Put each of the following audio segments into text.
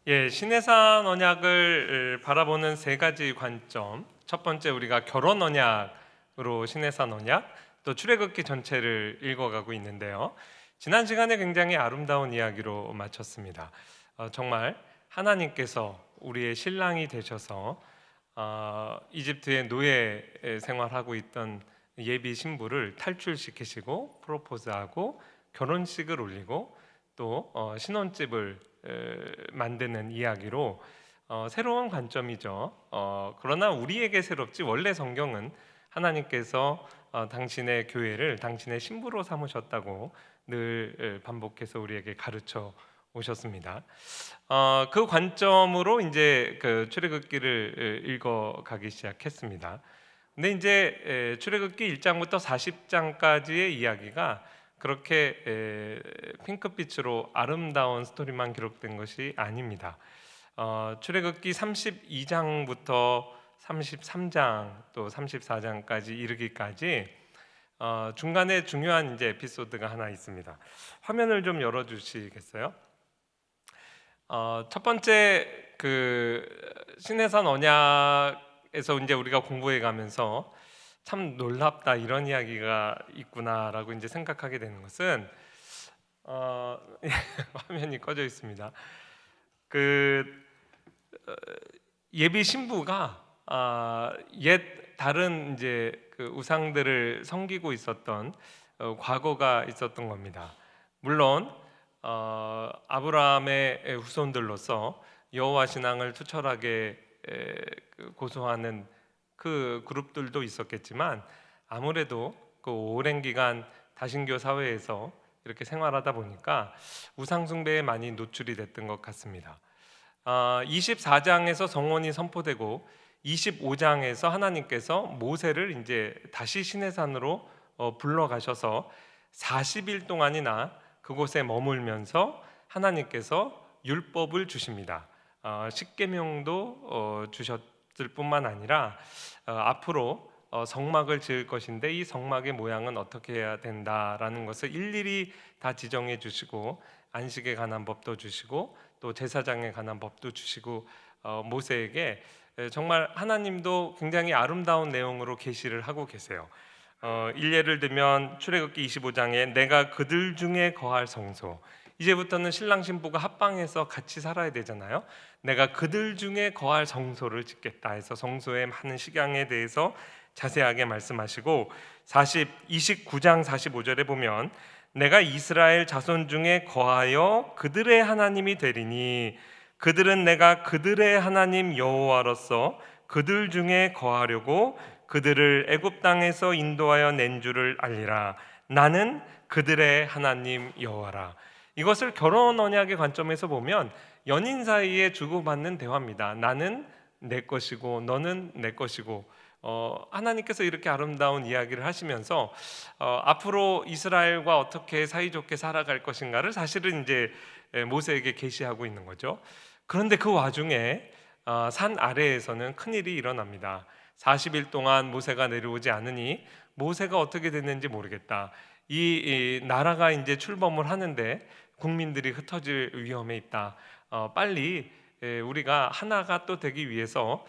신해산 언약을 바라보는 세 가지 관점. 첫 번째, 우리가 결혼 언약으로 신해산 언약, 또 출애굽기 전체를 읽어가고 있는데요. 지난 시간에 굉장히 아름다운 이야기로 마쳤습니다. 정말 하나님께서 우리의 신랑이 되셔서 이집트의 노예 생활하고 있던 예비 신부를 탈출시키시고 프로포즈하고 결혼식을 올리고 또 신혼집을 만드는 이야기로 새로운 관점이죠. 그러나 우리에게 새롭지, 원래 성경은 하나님께서 당신의 교회를 당신의 신부로 삼으셨다고 늘 반복해서 우리에게 가르쳐 오셨습니다. 그 관점으로 이제 그 출애굽기를 읽어가기 시작했습니다. 근데 이제 출애굽기 1장부터 40장까지의 이야기가 그렇게 핑크빛으로 아름다운 스토리만 기록된 것이 아닙니다. 출애굽기 32장부터 33장 또 34장까지 이르기까지 중간에 중요한 이제 에피소드가 하나 있습니다. 화면을 좀 열어주시겠어요? 첫 번째 그 신해산 언약에서 이제 우리가 공부해 가면서 참 놀랍다, 이런 이야기가 있구나라고 이제 생각하게 되는 것은 화면이 꺼져 있습니다. 그 예비 신부가 옛 다른 이제 그 우상들을 섬기고 있었던 과거가 있었던 겁니다. 물론 아브라함의 후손들로서 여호와 신앙을 투철하게 고수하는 그 그룹들도 있었겠지만, 아무래도 그 오랜 기간 다신교 사회에서 이렇게 생활하다 보니까 우상 숭배에 많이 노출이 됐던 것 같습니다. 24장에서 성원이 선포되고 25장에서 하나님께서 모세를 이제 다시 시내산으로 불러가셔서 40일 동안이나 그곳에 머물면서 하나님께서 율법을 주십니다. 십계명도 주셨을 뿐만 아니라 앞으로 성막을 지을 것인데 이 성막의 모양은 어떻게 해야 된다라는 것을 일일이 다 지정해 주시고, 안식에 관한 법도 주시고 또 제사장에 관한 법도 주시고, 모세에게 정말 하나님도 굉장히 아름다운 내용으로 계시를 하고 계세요. 일례를 들면 출애굽기 25장에 내가 그들 중에 거할 성소, 이제부터는 신랑 신부가 합방해서 같이 살아야 되잖아요. 내가 그들 중에 거할 성소를 짓겠다 해서 성소의 많은 식양에 대해서 자세하게 말씀하시고, 29장 45절에 보면 내가 이스라엘 자손 중에 거하여 그들의 하나님이 되리니 그들은 내가 그들의 하나님 여호와로서 그들 중에 거하려고 그들을 애굽 땅에서 인도하여 낸 줄을 알리라. 나는 그들의 하나님 여호와라. 이것을 결혼 언약의 관점에서 보면 연인 사이에 주고받는 대화입니다. 나는 내 것이고 너는 내 것이고, 하나님께서 이렇게 아름다운 이야기를 하시면서 앞으로 이스라엘과 어떻게 사이좋게 살아갈 것인가를 사실은 이제 모세에게 계시하고 있는 거죠. 그런데 그 와중에 산 아래에서는 큰일이 일어납니다. 40일 동안 모세가 내려오지 않으니 모세가 어떻게 됐는지 모르겠다. 이 나라가 이제 출범을 하는데 국민들이 흩어질 위험에 있다. 빨리 우리가 하나가 또 되기 위해서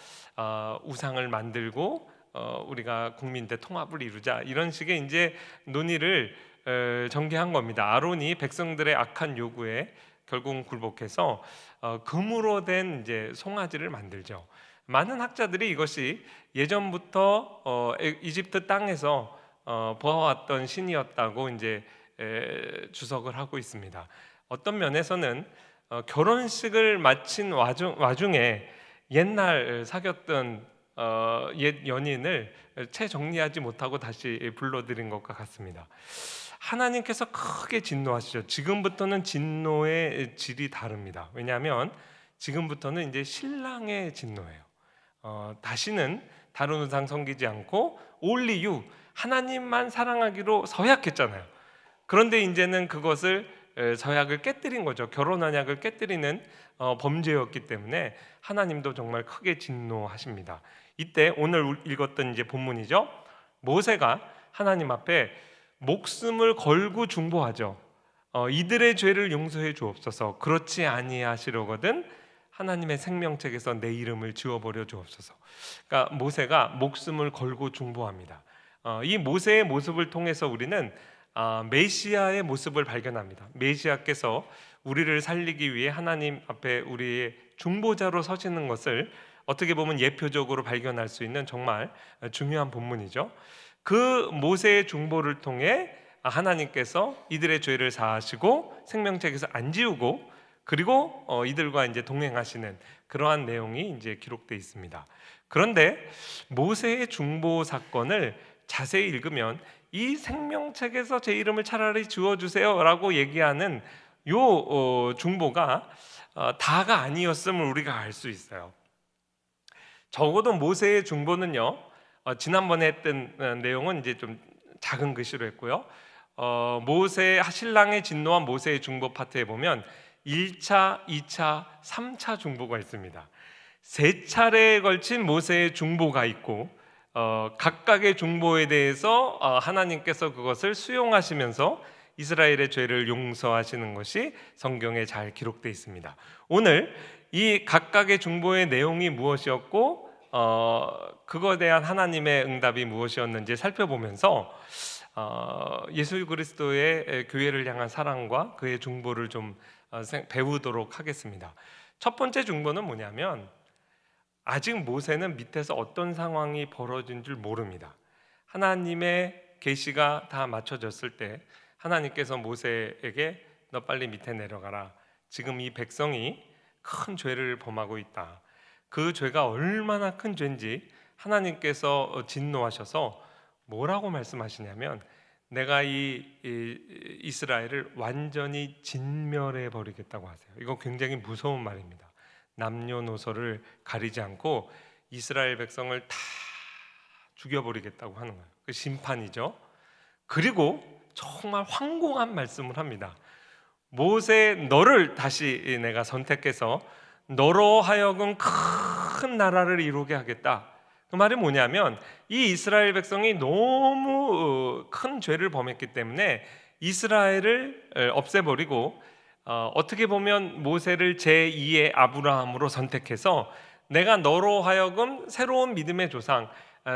우상을 만들고 우리가 국민대 통합을 이루자, 이런 식의 이제 논의를 전개한 겁니다. 아론이 백성들의 악한 요구에 결국 굴복해서 금으로 된 이제 송아지를 만들죠. 많은 학자들이 이것이 예전부터 이집트 땅에서 보아왔던 신이었다고 이제 주석을 하고 있습니다. 어떤 면에서는 결혼식을 마친 와중에 옛날 사귀었던 옛 연인을 채 정리하지 못하고 다시 불러들인 것과 같습니다. 하나님께서 크게 진노하시죠. 지금부터는 진노의 질이 다릅니다. 왜냐하면 지금부터는 이제 신랑의 진노예요. 다시는 다른 우상 섬기지 않고 only you, 하나님만 사랑하기로 서약했잖아요. 그런데 이제는 그것을 서약을 깨뜨린 거죠. 결혼 언약을 깨뜨리는 범죄였기 때문에 하나님도 정말 크게 진노하십니다. 이때 오늘 읽었던 이제 본문이죠. 모세가 하나님 앞에 목숨을 걸고 중보하죠. 이들의 죄를 용서해 주옵소서. 그렇지 아니하시려거든 하나님의 생명책에서 내 이름을 지워버려 주옵소서. 그러니까 모세가 목숨을 걸고 중보합니다. 이 모세의 모습을 통해서 우리는 메시아의 모습을 발견합니다. 메시아께서 우리를 살리기 위해 하나님 앞에 우리의 중보자로 서시는 것을 어떻게 보면 예표적으로 발견할 수 있는 정말 중요한 본문이죠. 그 모세의 중보를 통해 하나님께서 이들의 죄를 사하시고 생명책에서 안 지우고, 그리고 이들과 이제 동행하시는 그러한 내용이 이제 기록되어 있습니다. 그런데 모세의 중보 사건을 자세히 읽으면 이 생명책에서 제 이름을 차라리 지워주세요라고 얘기하는 요 중보가 다가 아니었음을 우리가 알 수 있어요. 적어도 모세의 중보는요, 지난번에 했던 내용은 이제 좀 작은 글씨로 했고요. 모세 신랑의 진노한 모세의 중보 파트에 보면 1차, 2차, 3차 중보가 있습니다. 세 차례에 걸친 모세의 중보가 있고, 각각의 중보에 대해서 하나님께서 그것을 수용하시면서 이스라엘의 죄를 용서하시는 것이 성경에 잘 기록되어 있습니다. 오늘 이 각각의 중보의 내용이 무엇이었고 그거에 대한 하나님의 응답이 무엇이었는지 살펴보면서 예수 그리스도의 교회를 향한 사랑과 그의 중보를 좀 배우도록 하겠습니다. 첫 번째 중보는 뭐냐면, 아직 모세는 밑에서 어떤 상황이 벌어진 줄 모릅니다. 하나님의 계시가 다 맞춰졌을 때 하나님께서 모세에게 너 빨리 밑에 내려가라. 지금 이 백성이 큰 죄를 범하고 있다. 그 죄가 얼마나 큰 죄인지 하나님께서 진노하셔서 뭐라고 말씀하시냐면, 내가 이 이스라엘을 완전히 진멸해 버리겠다고 하세요. 이거 굉장히 무서운 말입니다. 남녀노소를 가리지 않고 이스라엘 백성을 다 죽여버리겠다고 하는 거예요. 그 심판이죠. 그리고 정말 황공한 말씀을 합니다. 모세, 너를 다시 내가 선택해서 너로 하여금 큰 나라를 이루게 하겠다. 그 말이 뭐냐면, 이 이스라엘 백성이 너무 큰 죄를 범했기 때문에 이스라엘을 없애버리고 어떻게 보면 모세를 제2의 아브라함으로 선택해서 내가 너로 하여금 새로운 믿음의 조상,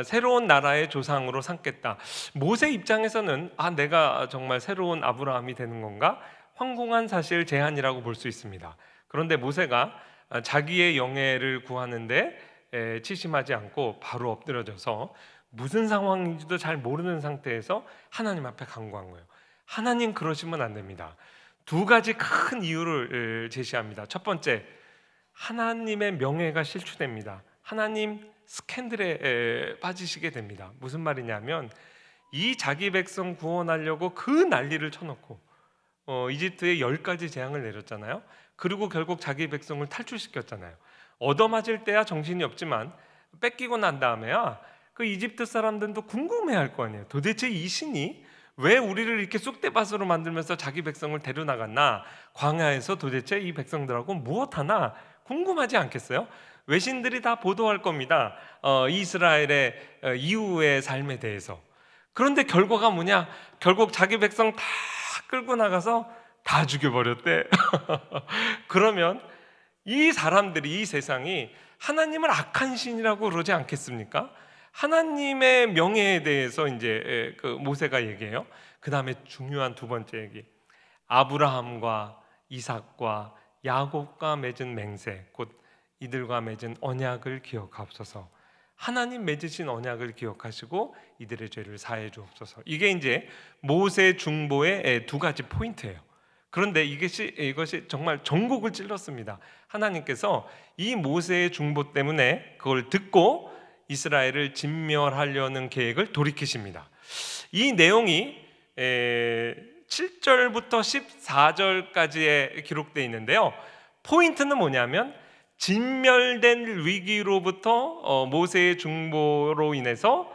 새로운 나라의 조상으로 삼겠다. 모세 입장에서는 내가 정말 새로운 아브라함이 되는 건가? 황공한 사실 제안이라고 볼 수 있습니다. 그런데 모세가 자기의 영예를 구하는데 치심하지 않고 바로 엎드려져서 무슨 상황인지도 잘 모르는 상태에서 하나님 앞에 간구한 거예요. 하나님, 그러시면 안 됩니다. 두 가지 큰 이유를 제시합니다. 첫 번째, 하나님의 명예가 실추됩니다. 하나님 스캔들에 빠지시게 됩니다. 무슨 말이냐면, 이 자기 백성 구원하려고 그 난리를 쳐놓고 이집트에 10가지 재앙을 내렸잖아요. 그리고 결국 자기 백성을 탈출시켰잖아요. 얻어맞을 때야 정신이 없지만 뺏기고 난 다음에야 그 이집트 사람들도 궁금해할 거 아니에요. 도대체 이 신이 왜 우리를 이렇게 쑥대밭으로 만들면서 자기 백성을 데려나갔나? 광야에서 도대체 이 백성들하고 무엇하나 궁금하지 않겠어요? 외신들이 다 보도할 겁니다. 이스라엘의 이후의 삶에 대해서. 그런데 결과가 뭐냐? 결국 자기 백성 다 끌고 나가서 다 죽여버렸대. 그러면 이 사람들이, 이 세상이 하나님을 악한 신이라고 그러지 않겠습니까? 하나님의 명예에 대해서 이제 그 모세가 얘기해요. 그 다음에 중요한 두 번째 얘기, 아브라함과 이삭과 야곱과 맺은 맹세, 곧 이들과 맺은 언약을 기억하옵소서. 하나님 맺으신 언약을 기억하시고 이들의 죄를 사해 주옵소서. 이게 이제 모세 중보의 두 가지 포인트예요. 그런데 이것이 정말 전곡을 찔렀습니다. 하나님께서 이 모세의 중보 때문에 그걸 듣고 이스라엘을 진멸하려는 계획을 돌이키십니다. 이 내용이 7절부터 14절까지에 기록되어 있는데요. 포인트는 뭐냐면, 진멸된 위기로부터 모세의 중보로 인해서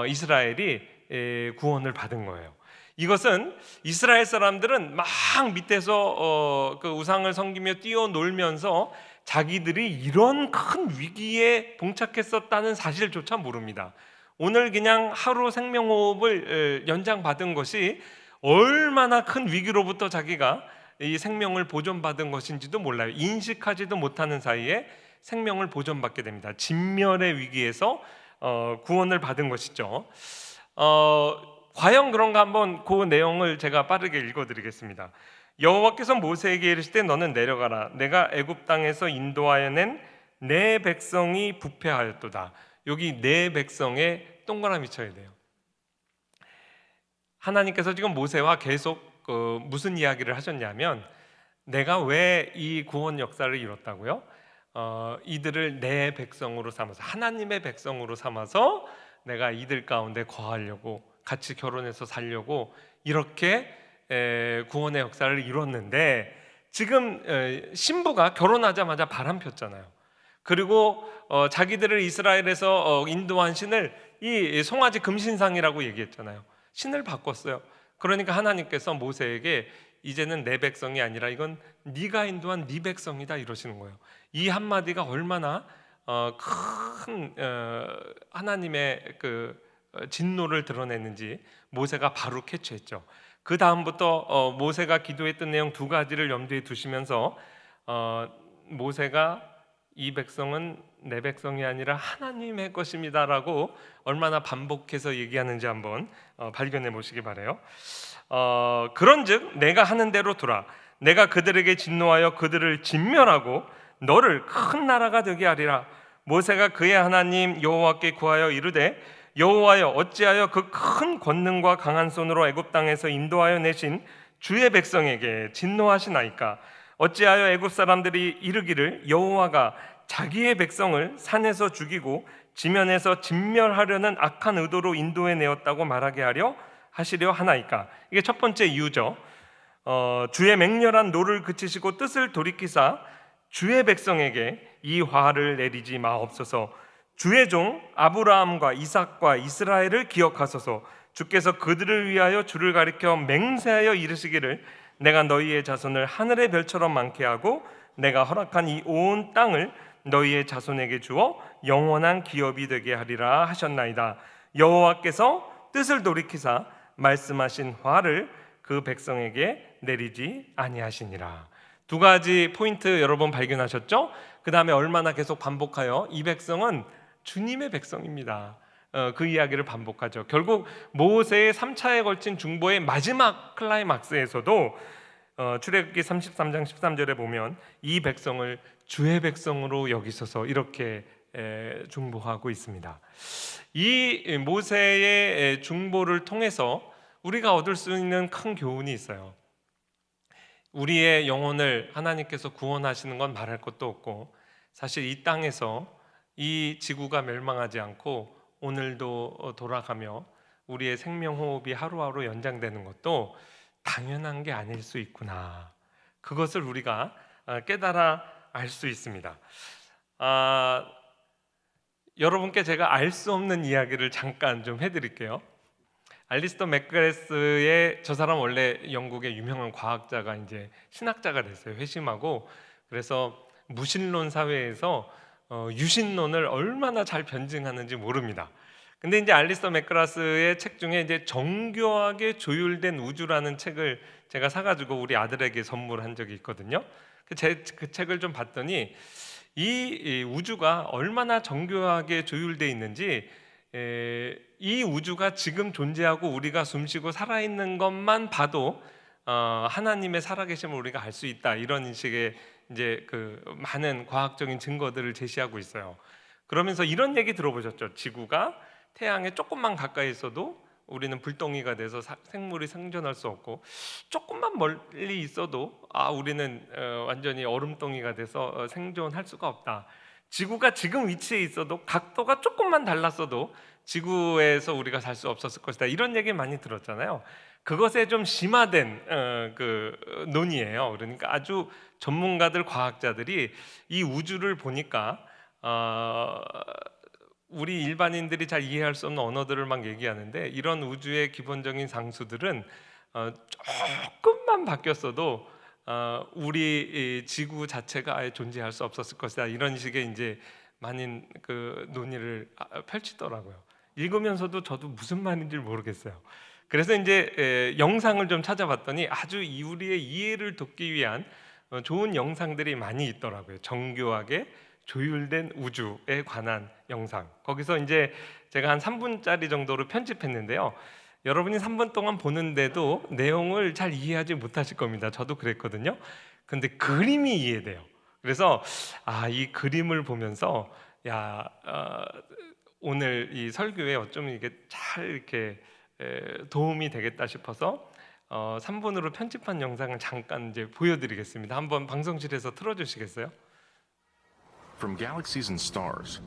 이스라엘이 구원을 받은 거예요. 이것은 이스라엘 사람들은 막 밑에서 그 우상을 섬기며 뛰어놀면서 자기들이 이런 큰 위기에 봉착했었다는 사실조차 모릅니다. 오늘 그냥 하루 생명호흡을 연장받은 것이 얼마나 큰 위기로부터 자기가 이 생명을 보존받은 것인지도 몰라요. 인식하지도 못하는 사이에 생명을 보존받게 됩니다. 진멸의 위기에서 구원을 받은 것이죠. 과연 그런가 한번 그 내용을 제가 빠르게 읽어드리겠습니다. 여호와께서 모세에게 이르시되 너는 내려가라. 내가 애굽 땅에서 인도하여 낸 내 백성이 부패하였도다. 여기 내 백성에 동그라미 쳐야 돼요. 하나님께서 지금 모세와 계속 무슨 이야기를 하셨냐면 내가 왜 이 구원 역사를 이뤘다고요? 이들을 내 백성으로 삼아서 하나님의 백성으로 삼아서 내가 이들 가운데 거하려고 같이 결혼해서 살려고 이렇게 구원의 역사를 이뤘는데 지금 신부가 결혼하자마자 바람 폈잖아요. 그리고 자기들을 이스라엘에서 인도한 신을 이 송아지 금신상이라고 얘기했잖아요. 신을 바꿨어요. 그러니까 하나님께서 모세에게 이제는 내 백성이 아니라 이건 네가 인도한 네 백성이다 이러시는 거예요. 이 한마디가 얼마나 큰 하나님의 그 진노를 드러냈는지 모세가 바로 캐치했죠. 그 다음부터 모세가 기도했던 내용 두 가지를 염두에 두시면서 모세가 이 백성은 내 백성이 아니라 하나님의 것입니다라고 얼마나 반복해서 얘기하는지 한번 발견해 보시기 바라요. 그런즉 내가 하는 대로 두라. 내가 그들에게 진노하여 그들을 진멸하고 너를 큰 나라가 되게 하리라. 모세가 그의 하나님 여호와께 구하여 이르되 여호와여 어찌하여 그 큰 권능과 강한 손으로 애굽 땅에서 인도하여 내신 주의 백성에게 진노하시나이까. 어찌하여 애굽 사람들이 이르기를 여호와가 자기의 백성을 산에서 죽이고 지면에서 진멸하려는 악한 의도로 인도해 내었다고 말하게 하시려 하나이까. 이게 첫 번째 이유죠. 주의 맹렬한 노를 그치시고 뜻을 돌이키사 주의 백성에게 이 화를 내리지 마옵소서. 주의 종 아브라함과 이삭과 이스라엘을 기억하소서. 주께서 그들을 위하여 주를 가리켜 맹세하여 이르시기를 내가 너희의 자손을 하늘의 별처럼 많게 하고 내가 허락한 이 온 땅을 너희의 자손에게 주어 영원한 기업이 되게 하리라 하셨나이다. 여호와께서 뜻을 돌이키사 말씀하신 화를 그 백성에게 내리지 아니하시니라. 두 가지 포인트 여러분 발견하셨죠? 그 다음에 얼마나 계속 반복하여 이 백성은 주님의 백성입니다. 그 이야기를 반복하죠. 결국 모세의 3차에 걸친 중보의 마지막 클라이막스에서도 출애굽기 33장 13절에 보면 이 백성을 주의 백성으로 여기소서 이렇게 중보하고 있습니다. 이 모세의 중보를 통해서 우리가 얻을 수 있는 큰 교훈이 있어요. 우리의 영혼을 하나님께서 구원하시는 건 말할 것도 없고 사실 이 땅에서 이 지구가 멸망하지 않고 오늘도 돌아가며 우리의 생명호흡이 하루하루 연장되는 것도 당연한 게 아닐 수 있구나. 그것을 우리가 깨달아 알 수 있습니다. 여러분께 제가 알 수 없는 이야기를 잠깐 좀 해드릴게요. 알리스터 맥그레스의 저 사람 원래 영국의 유명한 과학자가 이제 신학자가 됐어요. 회심하고 그래서 무신론 사회에서 유신론을 얼마나 잘 변증하는지 모릅니다. 근데 이제 알리스터 맥그라스의 책 중에 이제 정교하게 조율된 우주라는 책을 제가 사가지고 우리 아들에게 선물한 적이 있거든요. 그 책을 좀 봤더니 이 우주가 얼마나 정교하게 조율되어 있는지 이 우주가 지금 존재하고 우리가 숨쉬고 살아있는 것만 봐도 하나님의 살아계심을 우리가 알 수 있다 이런 식의 이제 그 많은 과학적인 증거들을 제시하고 있어요. 그러면서 이런 얘기 들어보셨죠? 지구가 태양에 조금만 가까이 있어도 우리는 불덩이가 돼서 생물이 생존할 수 없고 조금만 멀리 있어도 우리는 완전히 얼음덩이가 돼서 생존할 수가 없다. 지구가 지금 위치에 있어도 각도가 조금만 달랐어도 지구에서 우리가 살 수 없었을 것이다. 이런 얘기 많이 들었잖아요. 그것에 좀 심화된 그 논의예요. 그러니까 아주 전문가들, 과학자들이 이 우주를 보니까 우리 일반인들이 잘 이해할 수 없는 언어들을 막 얘기하는데 이런 우주의 기본적인 상수들은 조금만 바뀌었어도 우리 지구 자체가 아예 존재할 수 없었을 것이다. 이런 식의 이제 많은 그 논의를 펼치더라고요. 읽으면서도 저도 무슨 말인지 모르겠어요. 그래서 이제 영상을 좀 찾아봤더니 아주 우리의 이해를 돕기 위한 좋은 영상들이 많이 있더라고요. 정교하게 조율된 우주에 관한 영상. 거기서 이제 제가 한 3분짜리 정도로 편집했는데요. 여러분이 3분 동안 보는데도 내용을 잘 이해하지 못하실 겁니다. 저도 그랬거든요. 근데 그림이 이해돼요. 그래서 이 그림을 보면서 오늘 이 설교에 어쩌면 이게 잘 이렇게 도움이 되겠다 싶어서 3분으로 편집한 영상을 잠깐 이제 보여드리겠습니다. 한번 방송실에서 틀어주시겠어요? From galaxies and stars,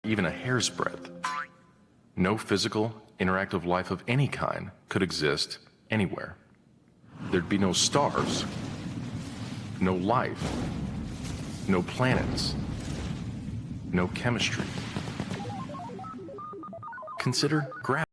even a hair's breadth, no physical, interactive life of any kind could exist anywhere. There'd be no stars, no life, no planets, no chemistry. Consider gravity.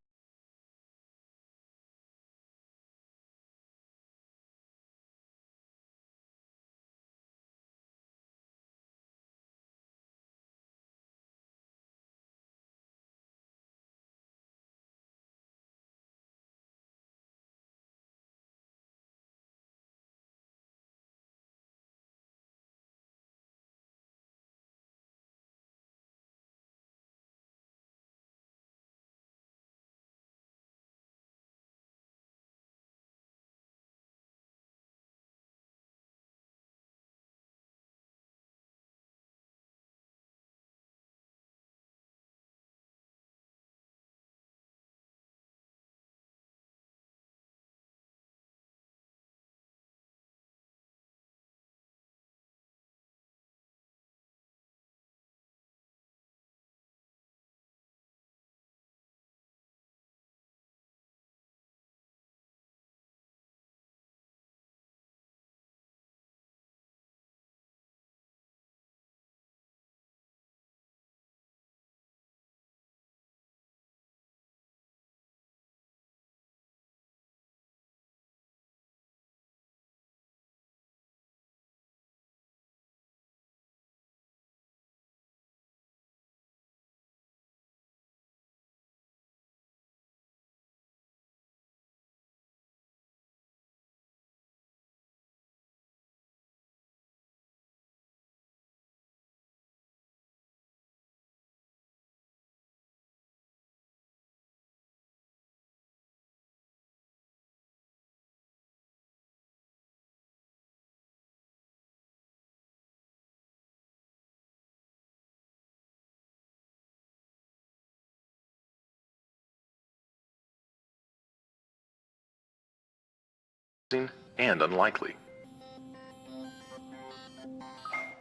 And unlikely.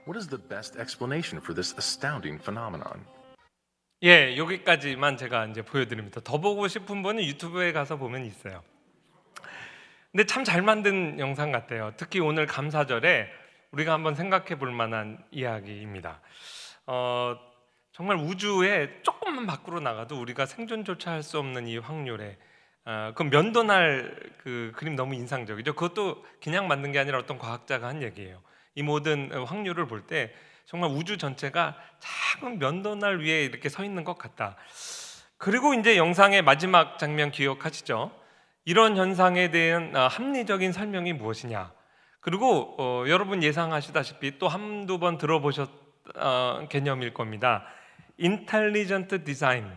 What is the best explanation for this astounding phenomenon? 예, 여기까지만 제가 이제 보여드립니다. 더 보고 싶은 분은 유튜브에 가서 보면 있어요. 근데 참 잘 만든 영상 같아요. 특히 오늘 감사절에 우리가 한번 생각해 볼 만한 이야기입니다. 정말 우주에 조금만 밖으로 나가도 우리가 생존조차 할 수 없는 이 확률에 그 면도날 그 그림 너무 인상적이죠. 그것도 그냥 만든 게 아니라 어떤 과학자가 한 얘기예요. 이 모든 확률을 볼 때 정말 우주 전체가 작은 면도날 위에 이렇게 서 있는 것 같다. 그리고 이제 영상의 마지막 장면 기억하시죠? 이런 현상에 대한 합리적인 설명이 무엇이냐? 그리고 여러분 예상하시다시피 또 한두 번 들어보셨 개념일 겁니다. 인텔리전트 디자인,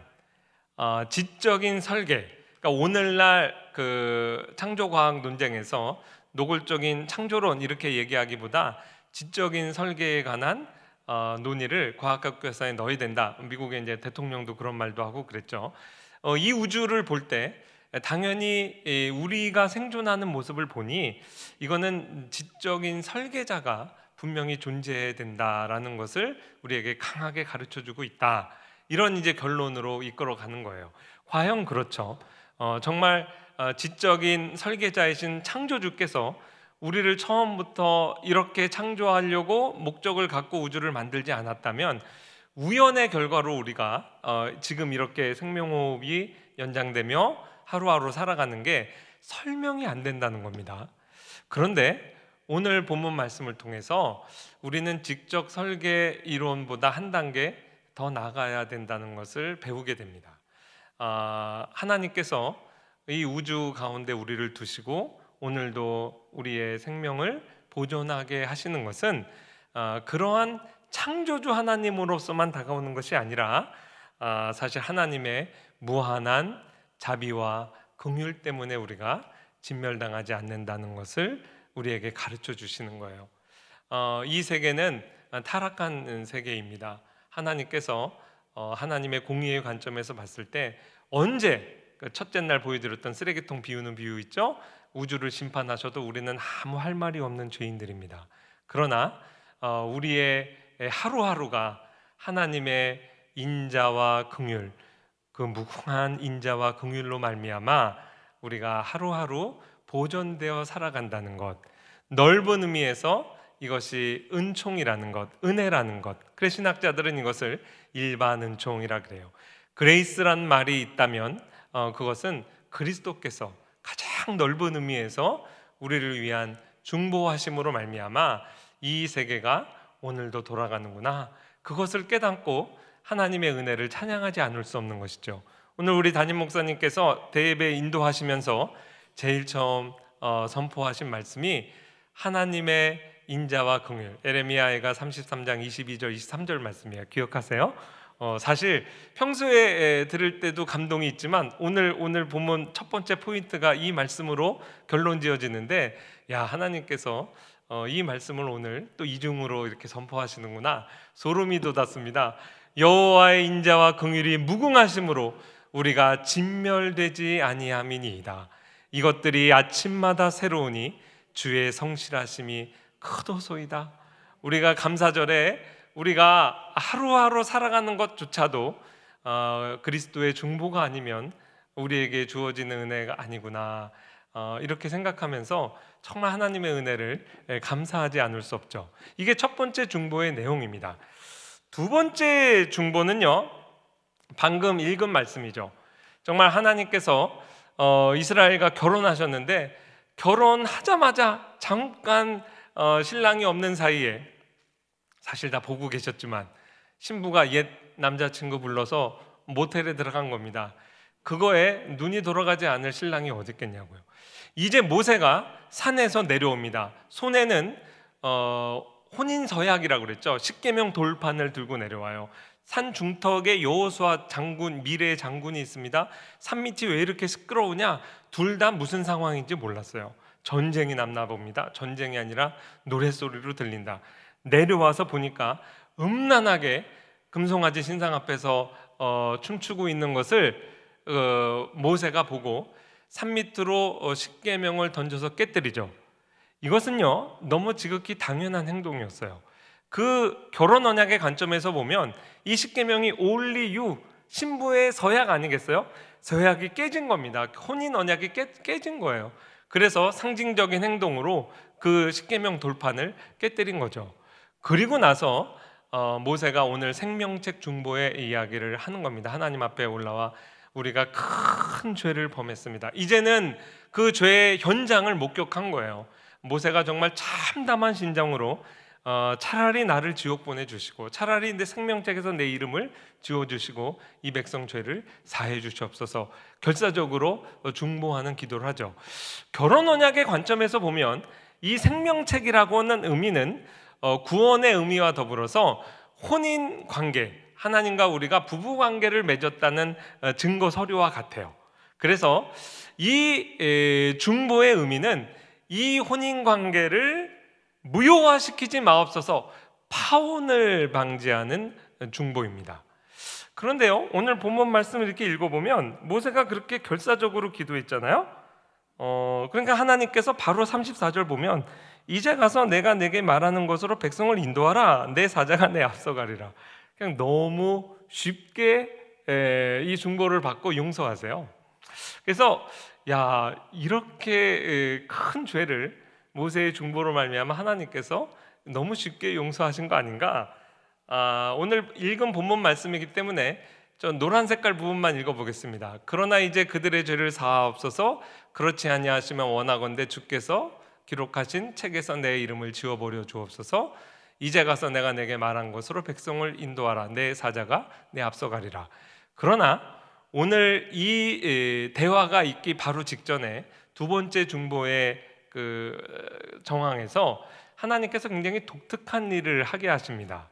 지적인 설계. 그러니까 오늘날 그 창조과학 논쟁에서 노골적인 창조론 이렇게 얘기하기보다 지적인 설계에 관한 논의를 과학학교사에 넣어야 된다. 미국의 이제 대통령도 그런 말도 하고 그랬죠. 이 우주를 볼 때 당연히 우리가 생존하는 모습을 보니 이거는 지적인 설계자가 분명히 존재해야 된다라는 것을 우리에게 강하게 가르쳐주고 있다. 이런 이제 결론으로 이끌어가는 거예요. 과연 그렇죠. 정말 지적인 설계자이신 창조주께서 우리를 처음부터 이렇게 창조하려고 목적을 갖고 우주를 만들지 않았다면 우연의 결과로 우리가 지금 이렇게 생명호흡이 연장되며 하루하루 살아가는 게 설명이 안 된다는 겁니다. 그런데 오늘 본문 말씀을 통해서 우리는 직접 설계 이론보다 한 단계 더 나아가야 된다는 것을 배우게 됩니다. 하나님께서 이 우주 가운데 우리를 두시고 오늘도 우리의 생명을 보존하게 하시는 것은 그러한 창조주 하나님으로서만 다가오는 것이 아니라 사실 하나님의 무한한 자비와 긍휼 때문에 우리가 진멸당하지 않는다는 것을 우리에게 가르쳐 주시는 거예요. 이 세계는 타락한 세계입니다. 하나님께서 하나님의 공의의 관점에서 봤을 때 언제 첫째 날 보여드렸던 쓰레기통 비우는 비유 있죠? 우주를 심판하셔도 우리는 아무 할 말이 없는 죄인들입니다. 그러나 우리의 하루하루가 하나님의 인자와 긍휼, 그 무궁한 인자와 긍휼로 말미암아 우리가 하루하루 보존되어 살아간다는 것, 넓은 의미에서 이것이 은총이라는 것, 은혜라는 것. 그래서 신학자들은 이것을 일반 은총이라 그래요. 그레이스란 말이 있다면 그것은 그리스도께서 가장 넓은 의미에서 우리를 위한 중보하심으로 말미암아 이 세계가 오늘도 돌아가는구나, 그것을 깨닫고 하나님의 은혜를 찬양하지 않을 수 없는 것이죠. 오늘 우리 담임 목사님께서 대예배 인도하시면서 제일 처음 선포하신 말씀이 하나님의 인자와 긍휼, 에레미야가 33장 22절 23절 말씀이에요. 기억하세요? 사실 평소에 들을 때도 감동이 있지만 오늘 본문 첫 번째 포인트가 이 말씀으로 결론 지어지는데, 야, 하나님께서 이 말씀을 오늘 또 이중으로 이렇게 선포하시는구나, 소름이 돋았습니다. 여호와의 인자와 긍휼이 무궁하심으로 우리가 진멸되지 아니함이니이다. 이것들이 아침마다 새로우니 주의 성실하심이 크도소이다. 우리가 감사절에 우리가 하루하루 살아가는 것조차도 그리스도의 중보가 아니면 우리에게 주어지는 은혜가 아니구나, 이렇게 생각하면서 정말 하나님의 은혜를 감사하지 않을 수 없죠. 이게 첫 번째 중보의 내용입니다. 두 번째 중보는요, 방금 읽은 말씀이죠. 정말 하나님께서 이스라엘과 결혼하셨는데 결혼하자마자 잠깐 신랑이 없는 사이에, 사실 다 보고 계셨지만 신부가 옛 남자친구 불러서 모텔에 들어간 겁니다. 그거에 눈이 돌아가지 않을 신랑이 어디 있겠냐고요. 이제 모세가 산에서 내려옵니다. 손에는 혼인서약이라고 그랬죠. 십계명 돌판을 들고 내려와요. 산 중턱에 여호수아 장군, 미래의 장군이 있습니다. 산 밑이 왜 이렇게 시끄러우냐? 둘 다 무슨 상황인지 몰랐어요. 전쟁이 났나 봅니다. 전쟁이 아니라 노랫소리로 들린다. 내려와서 보니까 음란하게 금송아지 신상 앞에서 춤추고 있는 것을 모세가 보고 산 밑으로 십계명을 던져서 깨뜨리죠. 이것은요, 너무 지극히 당연한 행동이었어요. 그 결혼 언약의 관점에서 보면 이 십계명이 only you, 신부의 서약 아니겠어요? 서약이 깨진 겁니다. 혼인 언약이 깨진 거예요. 그래서 상징적인 행동으로 그 십계명 돌판을 깨뜨린 거죠. 그리고 나서 모세가 오늘 생명책 중보의 이야기를 하는 겁니다. 하나님 앞에 올라와 우리가 큰 죄를 범했습니다. 이제는 그 죄의 현장을 목격한 거예요. 모세가 정말 참담한 심정으로 차라리 나를 지옥 보내주시고, 차라리 내 생명책에서 내 이름을 지워주시고 이 백성 죄를 사해 주시옵소서, 결사적으로 중보하는 기도를 하죠. 결혼 언약의 관점에서 보면 이 생명책이라고 하는 의미는 구원의 의미와 더불어서 혼인 관계, 하나님과 우리가 부부 관계를 맺었다는 증거 서류와 같아요. 그래서 이 중보의 의미는 이 혼인 관계를 무효화시키지 마옵소서, 파혼을 방지하는 중보입니다. 그런데요, 오늘 본문 말씀을 이렇게 읽어보면 모세가 그렇게 결사적으로 기도했잖아요. 그러니까 하나님께서 바로 34절 보면 이제 가서 내가 내게 말하는 것으로 백성을 인도하라, 내 사자가 내 앞서가리라. 그냥 너무 쉽게 이 중보를 받고 용서하세요. 그래서 야, 이렇게 큰 죄를 모세의 중보로 말미암아 하나님께서 너무 쉽게 용서하신 거 아닌가? 오늘 읽은 본문 말씀이기 때문에 저 노란 색깔 부분만 읽어보겠습니다. 그러나 이제 그들의 죄를 사하옵소서. 그렇지 아니하시면 원하건대 주께서 기록하신 책에서 내 이름을 지워버려 주옵소서. 이제 가서 내가 내게 말한 것으로 백성을 인도하라. 내 사자가 내 앞서 가리라. 그러나 오늘 이 대화가 있기 바로 직전에 두 번째 중보의 그 정황에서 하나님께서 굉장히 독특한 일을 하게 하십니다.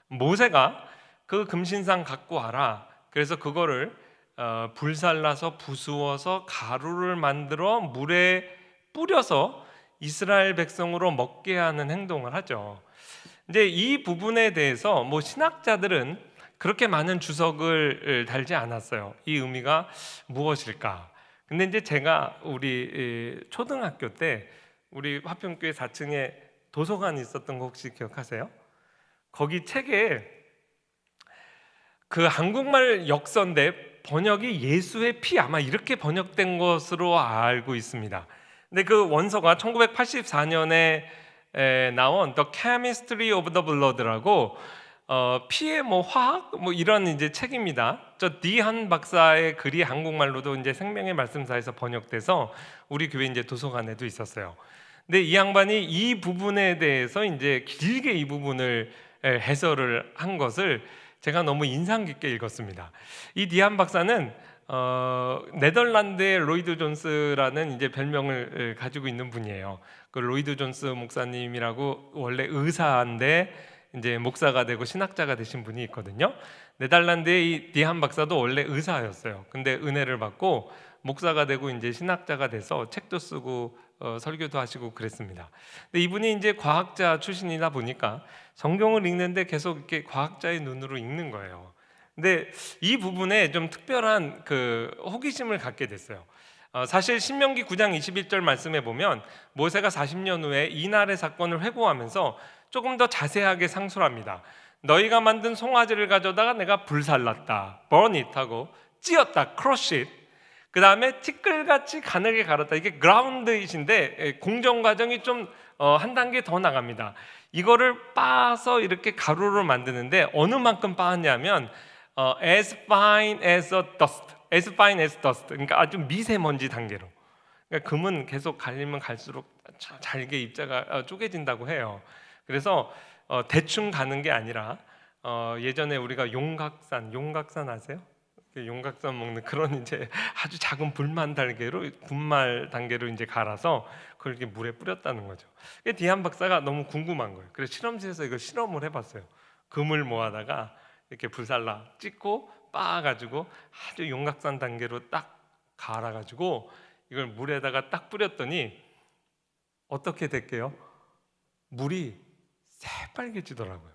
모세가 그 금신상 갖고 와라. 그래서 그거를 불살라서 부수어서 가루를 만들어 물에 뿌려서 이스라엘 백성으로 먹게 하는 행동을 하죠. 이제 이 부분에 대해서 뭐 신학자들은 그렇게 많은 주석을 달지 않았어요. 이 의미가 무엇일까? 근데 이제 제가 우리 초등학교 때 우리 화평교회 4층에 도서관이 있었던 거 혹시 기억하세요? 거기 책에 그 한국말 역서인데 번역이 예수의 피 아마 이렇게 번역된 것으로 알고 있습니다. 근데 그 원서가 1984년에 나온 The Chemistry of the Blood라고 피의 뭐 화학 뭐 이런 이제 책입니다. 저 디한 박사의 글이 한국말로도 이제 생명의 말씀사에서 번역돼서 우리 교회 이제 도서관에도 있었어요. 근데 이 양반이 이 부분에 대해서 이제 길게 이 부분을 해설을 한 것을 제가 너무 인상 깊게 읽었습니다. 이 디한 박사는 네덜란드의 로이드 존스라는 이제 별명을 가지고 있는 분이에요. 그 로이드 존스 목사님이라고 원래 의사인데 이제 목사가 되고 신학자가 되신 분이 있거든요. 네덜란드의 이 디한 박사도 원래 의사였어요. 근데 은혜를 받고 목사가 되고 이제 신학자가 돼서 책도 쓰고 설교도 하시고 그랬습니다. 근데 이분이 이제 과학자 출신이다 보니까 성경을 읽는데 계속 이렇게 과학자의 눈으로 읽는 거예요. 근데 이 부분에 좀 특별한 그 호기심을 갖게 됐어요. 사실 신명기 9장 21절 말씀에 보면 모세가 40년 후에 이날의 사건을 회고하면서 조금 더 자세하게 상술합니다. 너희가 만든 송아지를 가져다가 내가 불살랐다, burn it 하고 찧었다, crush it. 그 다음에 티끌같이 가늘게 갈았다. 이게 ground it인데 공정 과정이 좀 한 단계 더 나갑니다. 이거를 빻아서 이렇게 가루를 만드는데 어느 만큼 빻았냐면 as fine as a dust, as fine as dust. 그러니까 아주 미세먼지 단계로. 그러니까 금은 계속 갈리면 갈수록 잘게 입자가 쪼개진다고 해요. 그래서 대충 가는 게 아니라 예전에 우리가 용각산 아세요? 용각산 먹는 그런 이제 아주 작은 불만 단계로 분말 단계로 이제 갈아서 그걸 이렇게 물에 뿌렸다는 거죠. 디안 박사가 너무 궁금한 거예요. 그래서 실험실에서 이걸 실험을 해봤어요. 금을 모아다가 이렇게 불살라 찍고 빻아가지고 아주 용각산 단계로 딱 갈아가지고 이걸 물에다가 딱 뿌렸더니 어떻게 됐게요? 물이 새빨개지더라고요.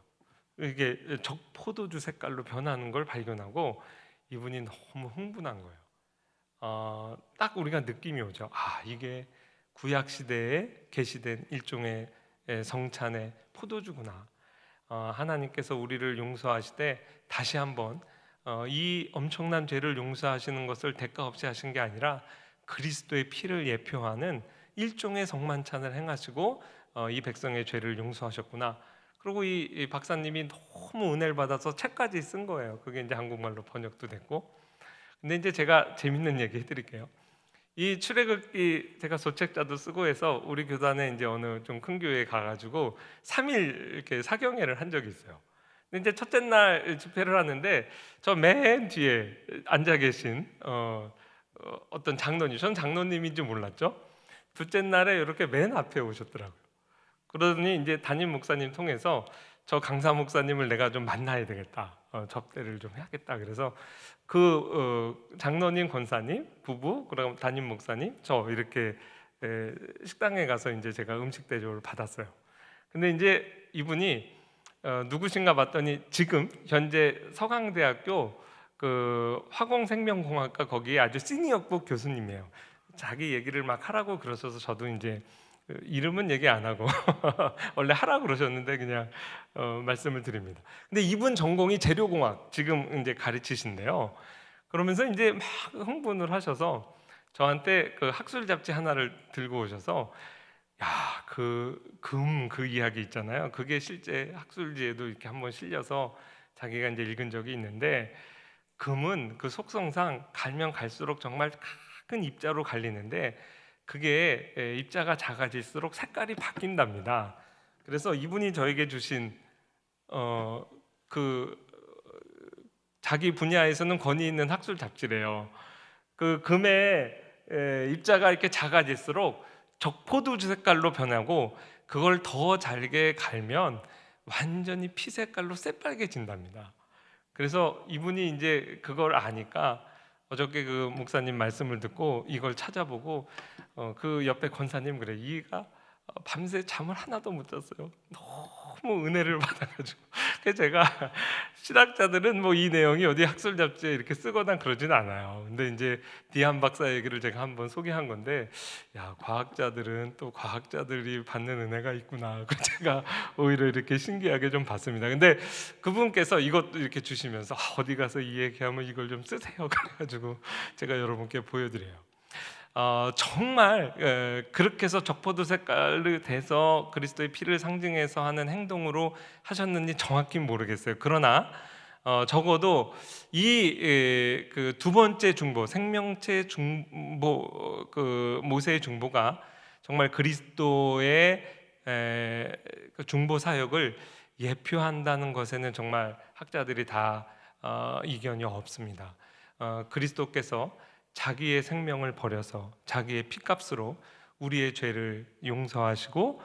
이게 적포도주 색깔로 변하는 걸 발견하고 이분이 너무 흥분한 거예요. 딱 우리가 느낌이 오죠. 이게 구약 시대에 계시된 일종의 성찬의 포도주구나. 하나님께서 우리를 용서하시되 다시 한번 이 엄청난 죄를 용서하시는 것을 대가 없이 하신 게 아니라 그리스도의 피를 예표하는 일종의 성만찬을 행하시고 이 백성의 죄를 용서하셨구나. 그리고 이 박사님이 너무 은혜를 받아서 책까지 쓴 거예요. 그게 이제 한국말로 번역도 됐고. 근데 이제 제가 재밌는 얘기 해드릴게요. 이 출애굽기 제가 소책자도 쓰고 해서 우리 교단에 이제 어느 좀 큰 교회에 가가지고 3일 이렇게 사경회를 한 적이 있어요. 근데 이제 첫째 날 집회를 하는데 저 맨 뒤에 앉아 계신 어떤 장로님, 전 장로님인지 몰랐죠. 둘째 날에 이렇게 맨 앞에 오셨더라고요. 그러더니 이제 담임 목사님 통해서 저 강사 목사님을 내가 좀 만나야 되겠다, 접대를 좀 해야겠다. 그래서 그 장로님 권사님 부부, 그럼 담임 목사님, 저 이렇게 식당에 가서 이제 제가 음식 대접을 받았어요. 근데 이제 이분이 누구신가 봤더니 지금 현재 서강대학교 그 화공생명공학과 거기에 아주 시니어급 교수님이에요. 자기 얘기를 막 하라고 그러셔서 저도 이제 이름은 얘기 안 하고 원래 하라고 그러셨는데 그냥 말씀을 드립니다. 근데 이분 전공이 재료공학 지금 이제 가르치신데요. 그러면서 이제 막 흥분을 하셔서 저한테 그 학술 잡지 하나를 들고 오셔서 그 이야기 있잖아요. 그게 실제 학술지에도 이렇게 한번 실려서 자기가 이제 읽은 적이 있는데, 금은 그 속성상 갈면 갈수록 정말 큰 입자로 갈리는데, 그게 입자가 작아질수록 색깔이 바뀐답니다. 그래서 이분이 저에게 주신 그 자기 분야에서는 권위 있는 학술 잡지래요. 그 금의 입자가 이렇게 작아질수록 적포도 색깔로 변하고, 그걸 더 잘게 갈면 완전히 피 색깔로 새빨개진답니다. 그래서 이분이 이제 그걸 아니까 어저께 그 목사님 말씀을 듣고 이걸 찾아보고, 그 옆에 권사님 그래, 이가 밤새 잠을 하나도 못 잤어요. 너무 은혜를 받아가지고. 그래서 제가 신학자들은 뭐 이 내용이 어디 학술 잡지에 이렇게 쓰거나 그러진 않아요. 근데 이제 디안 박사 얘기를 제가 한번 소개한 건데, 야, 과학자들은 또 과학자들이 받는 은혜가 있구나. 그 제가 오히려 이렇게 신기하게 좀 봤습니다. 근데 그분께서 이것도 이렇게 주시면서 어디 가서 이 얘기하면 이걸 좀 쓰세요. 그래가지고 제가 여러분께 보여드려요. 정말 그렇게 해서 적포도 색깔이 돼서 그리스도의 피를 상징해서 하는 행동으로 하셨는지 정확히 모르겠어요. 그러나 적어도 이 그 두 번째 중보, 생명체 중보, 그 모세의 중보가 정말 그리스도의 그 중보 사역을 예표한다는 것에는 정말 학자들이 다 이견이 없습니다. 그리스도께서 자기의 생명을 버려서 자기의 피값으로 우리의 죄를 용서하시고,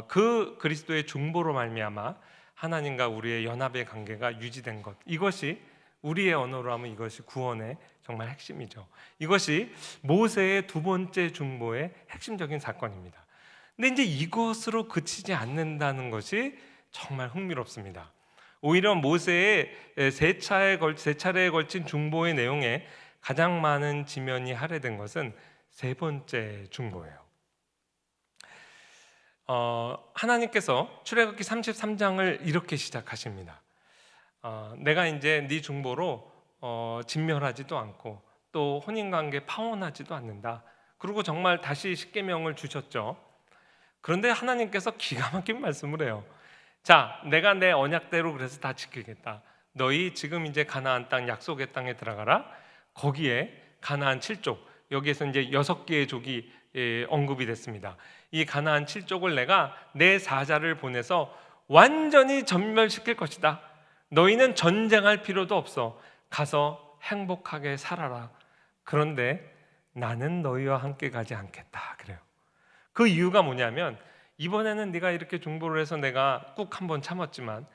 그 그리스도의 중보로 말미암아 하나님과 우리의 연합의 관계가 유지된 것, 이것이 우리의 언어로 하면 이것이 구원의 정말 핵심이죠. 이것이 모세의 두 번째 중보의 핵심적인 사건입니다. 근데 이제 이것으로 그치지 않는다는 것이 정말 흥미롭습니다. 오히려 모세의 세 차례에 걸친 중보의 내용에 가장 많은 지면이 할애된 것은 세 번째 중보예요. 하나님께서 출애굽기 33장을 이렇게 시작하십니다. 내가 이제 네 중보로 진멸하지도 않고 또 혼인관계 파혼하지도 않는다. 그리고 정말 다시 십계명을 주셨죠. 그런데 하나님께서 기가 막힌 말씀을 해요. 자, 내가 내 언약대로 그래서 다 지키겠다. 너희 지금 이제 가나안 땅, 약속의 땅에 들어가라. 거기에 가나안 7족, 여기에서 이제 6개의 족이 언급이 됐습니다. 이 가나안 7족을 내가 내 사자를 보내서 완전히 전멸시킬 것이다. 너희는 전쟁할 필요도 없어. 가서 행복하게 살아라. 그런데 나는 너희와 함께 가지 않겠다. 그래요. 그 이유가 뭐냐면, 이번에는 네가 이렇게 중보를 해서 내가 꾹 한번 참았지만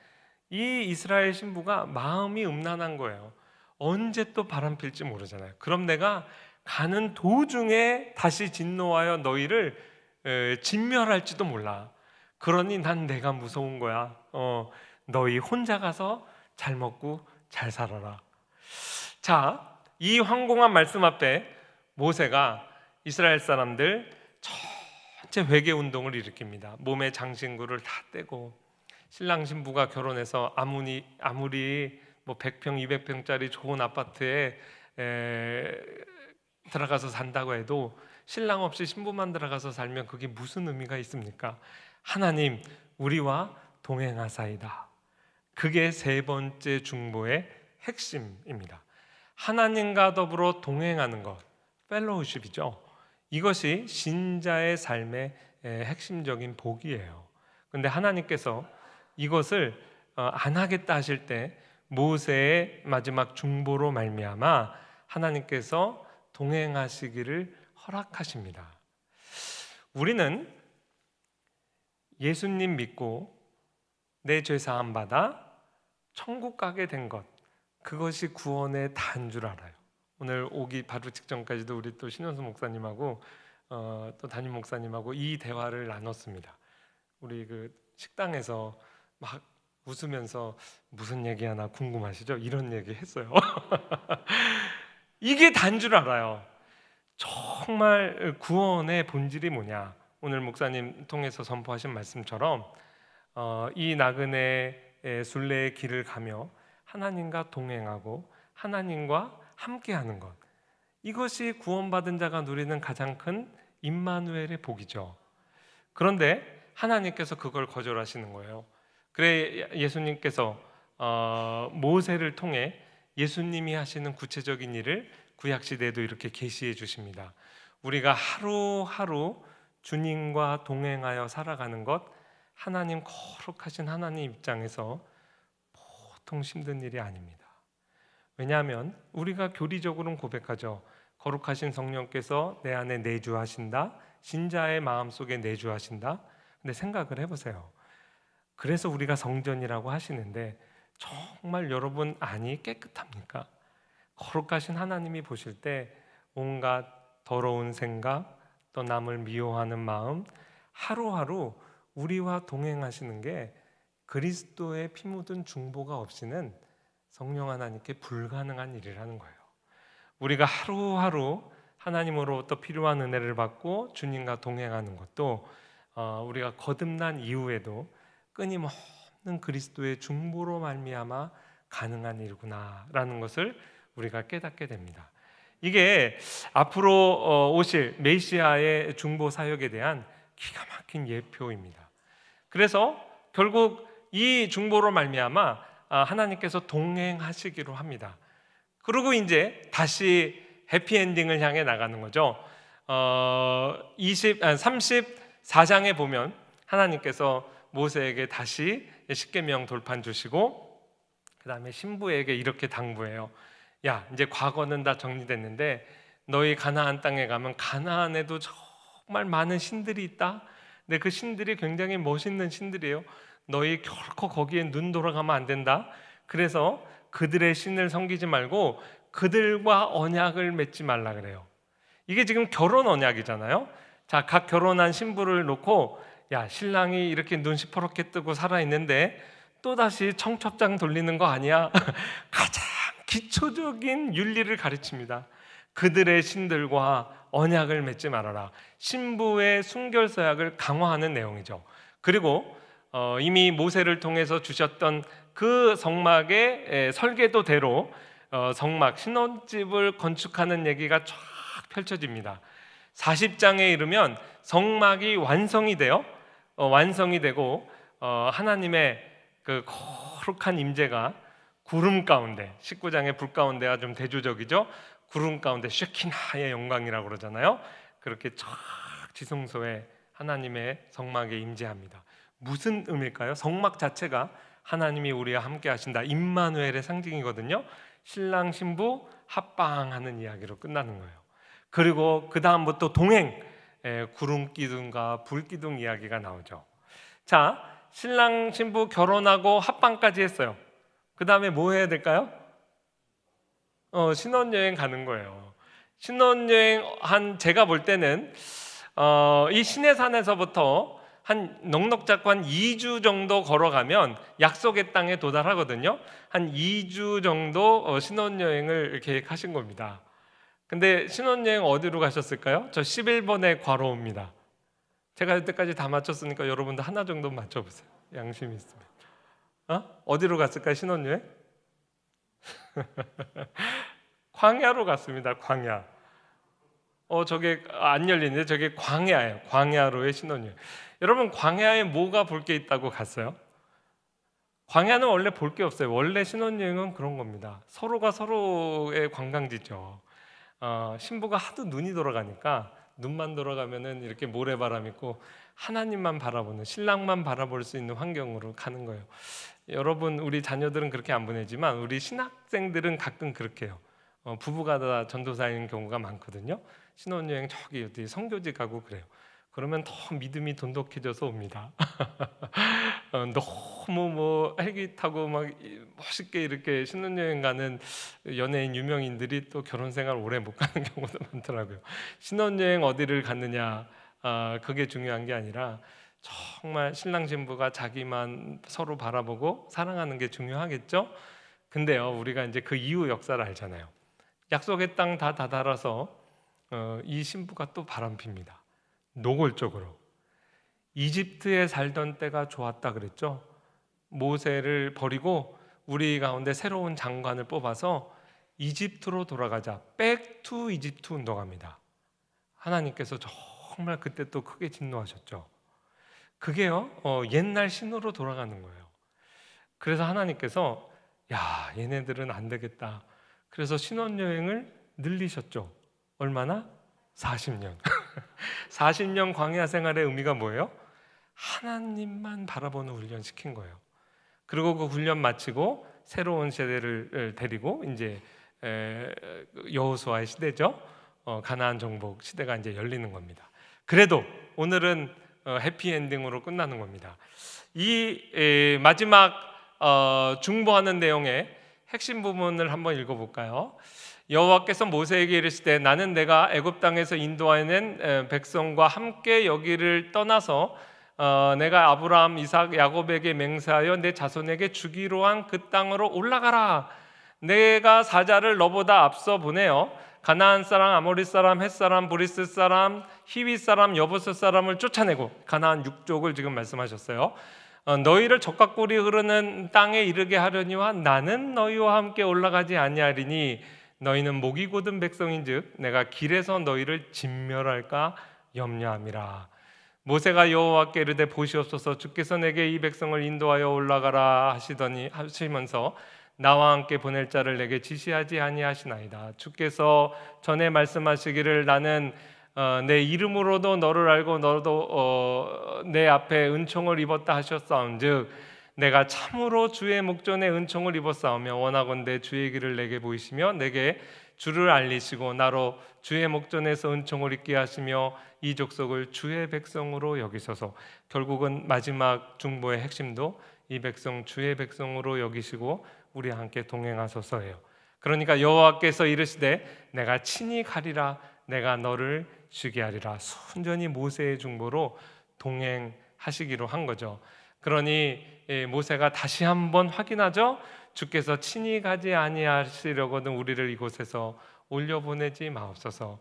이 이스라엘 신부가 마음이 음란한 거예요. 언제 또 바람 필지 모르잖아요. 그럼 내가 가는 도중에 다시 진노하여 너희를 진멸할지도 몰라. 그러니 난 내가 무서운 거야. 너희 혼자 가서 잘 먹고 잘 살아라. 자, 이 황공한 말씀 앞에 모세가 이스라엘 사람들 전체 회개 운동을 일으킵니다. 몸에 장신구를 다 떼고, 신랑 신부가 결혼해서 아무리 뭐 100평, 200평짜리 좋은 아파트에 들어가서 산다고 해도 신랑 없이 신부만 들어가서 살면 그게 무슨 의미가 있습니까? 하나님, 우리와 동행하사이다. 그게 세 번째 중보의 핵심입니다. 하나님과 더불어 동행하는 것, 펠로우십이죠. 이것이 신자의 삶의 핵심적인 복이에요. 그런데 하나님께서 이것을 안 하겠다 하실 때 모세의 마지막 중보로 말미암아 하나님께서 동행하시기를 허락하십니다. 우리는 예수님 믿고 내 죄 사함 받아 천국 가게 된 것, 그것이 구원의 다인 줄 알아요. 오늘 오기 바로 직전까지도 우리 또 신원수 목사님하고 또 담임 목사님하고 이 대화를 나눴습니다. 우리 그 식당에서 막 웃으면서 무슨 얘기하나 궁금하시죠? 이런 얘기 했어요. 이게 단 줄 알아요. 정말 구원의 본질이 뭐냐? 오늘 목사님 통해서 선포하신 말씀처럼 이 나그네 순례의 길을 가며 하나님과 동행하고 하나님과 함께하는 것, 이것이 구원받은 자가 누리는 가장 큰 임마누엘의 복이죠. 그런데 하나님께서 그걸 거절하시는 거예요. 그래 예수님께서 모세를 통해 예수님이 하시는 구체적인 일을 구약 시대에도 이렇게 계시해 주십니다. 우리가 하루하루 주님과 동행하여 살아가는 것, 하나님 거룩하신 하나님 입장에서 보통 힘든 일이 아닙니다. 왜냐하면 우리가 교리적으로는 고백하죠. 거룩하신 성령께서 내 안에 내주하신다. 신자의 마음속에 내주하신다. 근데 생각을 해보세요. 그래서 우리가 성전이라고 하시는데 정말 여러분 안이 깨끗합니까? 거룩하신 하나님이 보실 때 온갖 더러운 생각, 또 남을 미워하는 마음, 하루하루 우리와 동행하시는 게 그리스도의 피 묻은 중보가 없이는 성령 하나님께 불가능한 일이라는 거예요. 우리가 하루하루 하나님으로부터 필요한 은혜를 받고 주님과 동행하는 것도 우리가 거듭난 이후에도 끊임없는 그리스도의 중보로 말미암아 가능한 일구나라는 것을 우리가 깨닫게 됩니다. 이게 앞으로 오실 메시아의 중보 사역에 대한 기가 막힌 예표입니다. 그래서 결국 이 중보로 말미암아 하나님께서 동행하시기로 합니다. 그리고 이제 다시 해피엔딩을 향해 나가는 거죠. 34장에 보면 하나님께서 모세에게 다시 십계명 돌판 주시고 그 다음에 신부에게 이렇게 당부해요. 야, 이제 과거는 다 정리됐는데 너희 가나안 땅에 가면 가나안에도 정말 많은 신들이 있다. 근데 그 신들이 굉장히 멋있는 신들이에요. 너희 결코 거기에 눈 돌아가면 안 된다. 그래서 그들의 신을 섬기지 말고 그들과 언약을 맺지 말라 그래요. 이게 지금 결혼 언약이잖아요. 자, 각 결혼한 신부를 놓고 야, 신랑이 이렇게 눈 시퍼렇게 뜨고 살아있는데 또다시 청첩장 돌리는 거 아니야? 가장 기초적인 윤리를 가르칩니다. 그들의 신들과 언약을 맺지 말아라. 신부의 순결서약을 강화하는 내용이죠. 그리고 이미 모세를 통해서 주셨던 그 성막의 설계도대로 성막 신혼집을 건축하는 얘기가 쫙 펼쳐집니다. 40장에 이르면 성막이 완성이 되고 하나님의 그 거룩한 임재가 구름 가운데, 19장의 불 가운데가 좀 대조적이죠. 구름 가운데 쉐키나의 영광이라고 그러잖아요. 그렇게 쫙 지성소에 하나님의 성막에 임재합니다. 무슨 의미일까요? 성막 자체가 하나님이 우리와 함께 하신다, 임마누엘의 상징이거든요. 신랑 신부 합방하는 이야기로 끝나는 거예요. 그리고 그 다음부터 동행, 구름 기둥과 불 기둥 이야기가 나오죠. 자, 신랑 신부 결혼하고 합방까지 했어요. 그 다음에 뭐 해야 될까요? 신혼여행 가는 거예요. 신혼여행 제가 볼 때는 이 시내산에서부터 한 넉넉 잡고 한 2주 정도 걸어가면 약속의 땅에 도달하거든요. 한 2주 정도 신혼여행을 계획하신 겁니다. 근데 신혼여행 어디로 가셨을까요? 저 11번에 괄호입니다. 제가 이때까지 다 맞췄으니까 여러분도 하나 정도 맞춰보세요. 양심이 있으면. 어디로 갔을까요? 신혼여행? 광야로 갔습니다. 광야. 저게 안 열리는데 저게 광야예요. 광야로의 신혼여행. 여러분, 광야에 뭐가 볼 게 있다고 갔어요? 광야는 원래 볼 게 없어요. 원래 신혼여행은 그런 겁니다. 서로가 서로의 관광지죠. 신부가 하도 눈이 돌아가니까 눈만 돌아가면은 이렇게 모래바람 있고 하나님만 바라보는, 신랑만 바라볼 수 있는 환경으로 가는 거예요. 여러분, 우리 자녀들은 그렇게 안 보내지만 우리 신학생들은 가끔 그렇게 해요. 부부가 다 전도사인 경우가 많거든요. 신혼여행 저기 어디 선교지 가고 그래요. 그러면 더 믿음이 돈독해져서 옵니다. 너무 뭐 헬기 타고 막 멋있게 이렇게 신혼여행 가는 연예인 유명인들이 또 결혼생활 오래 못 가는 경우도 많더라고요. 신혼여행 어디를 갔느냐, 그게 중요한 게 아니라 정말 신랑 신부가 자기만 서로 바라보고 사랑하는 게 중요하겠죠. 근데요, 우리가 이제 그 이후 역사를 알잖아요. 약속의 땅 다 다다라서 이 신부가 또 바람핍니다. 노골적으로. 이집트에 살던 때가 좋았다 그랬죠. 모세를 버리고 우리 가운데 새로운 장관을 뽑아서 이집트로 돌아가자. 백투 이집트 운동합니다. 하나님께서 정말 그때 또 크게 진노하셨죠. 그게요, 옛날 신으로 돌아가는 거예요. 그래서 하나님께서 야, 얘네들은 안 되겠다. 그래서 신혼여행을 늘리셨죠. 얼마나? 40년. 40년 광야 생활의 의미가 뭐예요? 하나님만 바라보는 훈련 시킨 거예요. 그리고 그 훈련 마치고 새로운 세대를 데리고 이제 여호수아의 시대죠. 가나안 정복 시대가 이제 열리는 겁니다. 그래도 오늘은 해피엔딩으로 끝나는 겁니다. 이 마지막 중보하는 내용의 핵심 부분을 한번 읽어볼까요? 여호와께서 모세에게 이르시되 나는 내가 애굽 땅에서 인도하여낸 백성과 함께 여기를 떠나서 내가 아브라함, 이삭, 야곱에게 맹세하여 내 자손에게 주기로 한 그 땅으로 올라가라. 내가 사자를 너보다 앞서 보내어 가나안 사람, 아모리 사람, 헷 사람, 브리스 사람, 히위 사람, 여부스 사람을 쫓아내고 가나안 6족을 지금 말씀하셨어요. 너희를 적과 꿀이 흐르는 땅에 이르게 하려니와 나는 너희와 함께 올라가지 아니하리니 너희는 목이 곧은 백성인즉 내가 길에서 너희를 진멸할까 염려함이라. 모세가 여호와께 이르되 보시옵소서 주께서 내게 이 백성을 인도하여 올라가라 하시면서 나와 함께 보낼 자를 내게 지시하지 아니하시나이다. 주께서 전에 말씀하시기를 나는 내 이름으로도 너를 알고 너도 내 앞에 은총을 입었다 하셨사온즉 내가 참으로 주의 목전에 은총을 입었사오며 원하건대 주의 길을 내게 보이시며 내게 주를 알리시고 나로 주의 목전에서 은총을 입게 하시며 이 족속을 주의 백성으로 여기소서. 결국은 마지막 중보의 핵심도 이 백성 주의 백성으로 여기시고 우리와 함께 동행하소서예요. 그러니까 여호와께서 이르시되 내가 친히 가리라 내가 너를 쉬게 하리라. 순전히 모세의 중보로 동행하시기로 한 거죠. 그러니 모세가 다시 한번 확인하죠. 주께서 친히 가지 아니하시려거든 우리를 이곳에서 올려보내지 마옵소서.